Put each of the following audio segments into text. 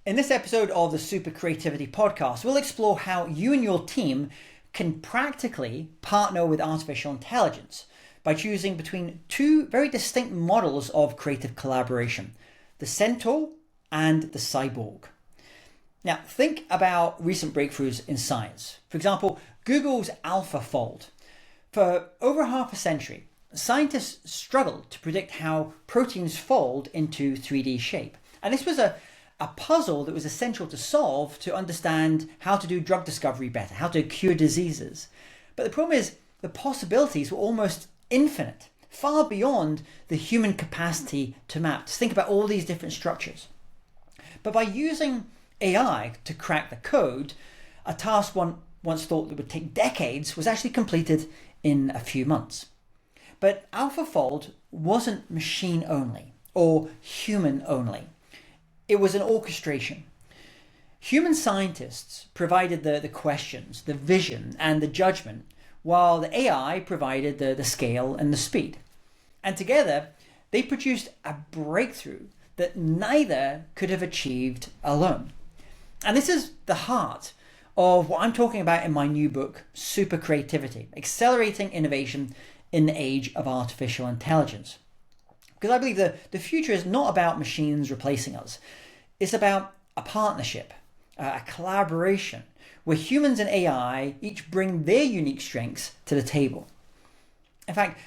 In this episode of the SuperCreativity Podcast, we'll explore how you and your team can practically partner with artificial intelligence by choosing between two very distinct models of creative collaboration, the Centaur and the Cyborg. Now, think about recent breakthroughs in science. For example, Google's AlphaFold. For over half a century, scientists struggled to predict how proteins fold into 3D shape. And this was a puzzle that was essential to solve to understand how to do drug discovery better, how to cure diseases. But the problem is the possibilities were almost infinite, far beyond the human capacity to map, to think about all these different structures. But by using AI to crack the code, a task one once thought that would take decades was actually completed in a few months. But AlphaFold wasn't machine only or human only. It was an orchestration. Human scientists provided the questions, the vision, and the judgment, while the AI provided the scale and the speed. And together, they produced a breakthrough that neither could have achieved alone. And this is the heart of what I'm talking about in my new book, SuperCreativity, Accelerating Innovation in the Age of Artificial Intelligence. Because I believe the future is not about machines replacing us. It's about a partnership, a collaboration, where humans and AI each bring their unique strengths to the table. In fact,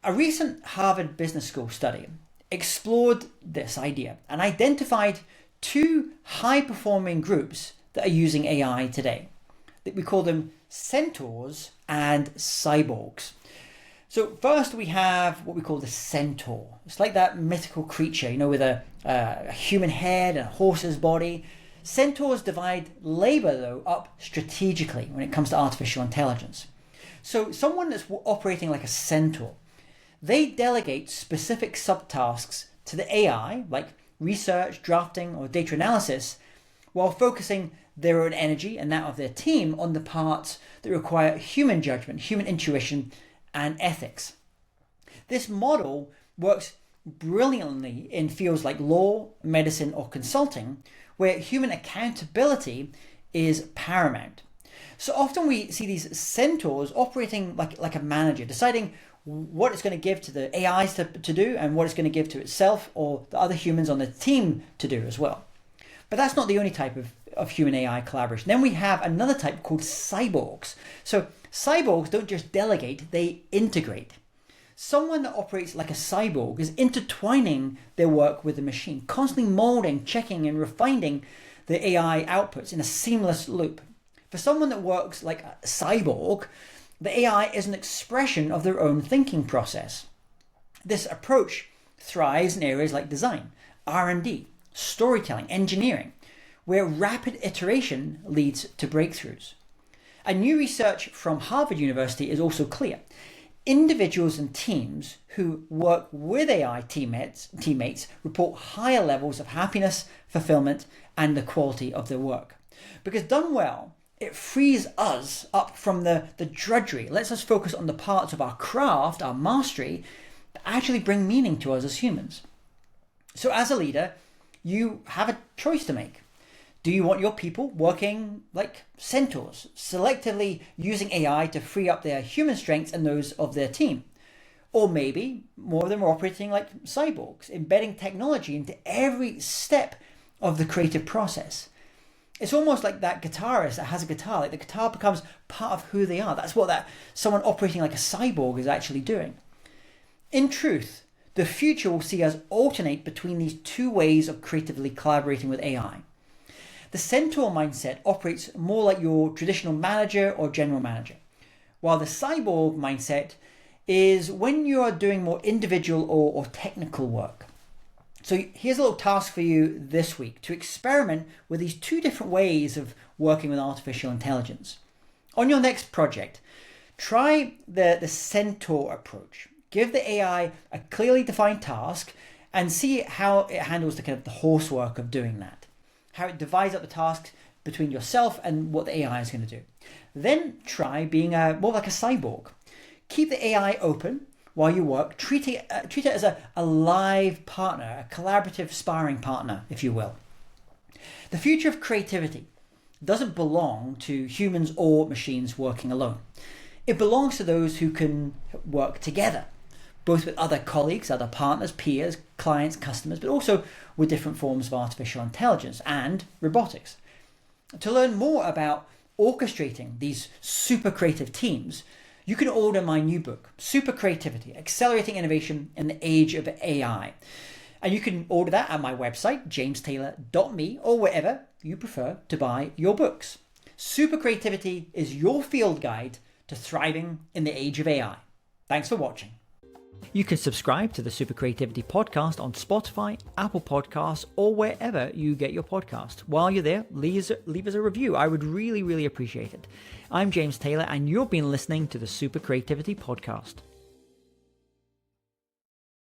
a recent Harvard Business School study explored this idea and identified two high-performing groups that are using AI today. We call them Centaurs and Cyborgs. So first we have what we call the Centaur. It's like that mythical creature, with a human head and a horse's body. Centaurs divide labor, though, up strategically when it comes to artificial intelligence. So someone that's operating like a Centaur, they delegate specific subtasks to the AI, like research, drafting, or data analysis, while focusing their own energy and that of their team on the parts that require human judgment, human intuition, and ethics. This model works brilliantly in fields like law, medicine, or consulting, where human accountability is paramount. So often we see these centaurs operating like a manager, deciding what it's going to give to the AIs to do and what it's going to give to itself or the other humans on the team to do as well. But that's not the only type of human AI collaboration. Then we have another type called cyborgs. So cyborgs don't just delegate, they integrate. Someone that operates like a cyborg is intertwining their work with the machine, constantly molding, checking, and refining the AI outputs in a seamless loop. For someone that works like a cyborg, the AI is an expression of their own thinking process. This approach thrives in areas like design, R&D, storytelling, engineering, where rapid iteration leads to breakthroughs. A new research from Harvard University is also clear. Individuals and teams who work with AI teammates report higher levels of happiness, fulfillment, and the quality of their work. Because done well, it frees us up from the drudgery. It lets us focus on the parts of our craft, our mastery, that actually bring meaning to us as humans. So as a leader, you have a choice to make. Do you want your people working like centaurs, selectively using AI to free up their human strengths and those of their team? Or maybe more of them are operating like cyborgs, embedding technology into every step of the creative process. It's almost like that guitarist that has a guitar, like the guitar becomes part of who they are. That's what someone operating like a cyborg is actually doing. In truth, the future will see us alternate between these two ways of creatively collaborating with AI. The Centaur mindset operates more like your traditional manager or general manager, while the cyborg mindset is when you are doing more individual or technical work. So here's a little task for you this week to experiment with these two different ways of working with artificial intelligence. On your next project, try the Centaur approach. Give the AI a clearly defined task and see how it handles the horse work of doing that. How it divides up the tasks between yourself and what the AI is going to do. Then try being more like a cyborg. Keep the AI open while you work. Treat it as a live partner, a collaborative sparring partner, if you will. The future of creativity doesn't belong to humans or machines working alone. It belongs to those who can work together, both with other colleagues, other partners, peers, clients, customers, but also with different forms of artificial intelligence and robotics. To learn more about orchestrating these super creative teams, you can order my new book, SuperCreativity: Accelerating Innovation in the Age of AI. And you can order that at my website, jamestaylor.me, or wherever you prefer to buy your books. SuperCreativity is your field guide to thriving in the age of AI. Thanks for watching. You can subscribe to the SuperCreativity Podcast on Spotify, Apple Podcasts, or wherever you get your podcast. While you're there, leave us a review. I would really, really appreciate it. I'm James Taylor, and you've been listening to the SuperCreativity Podcast.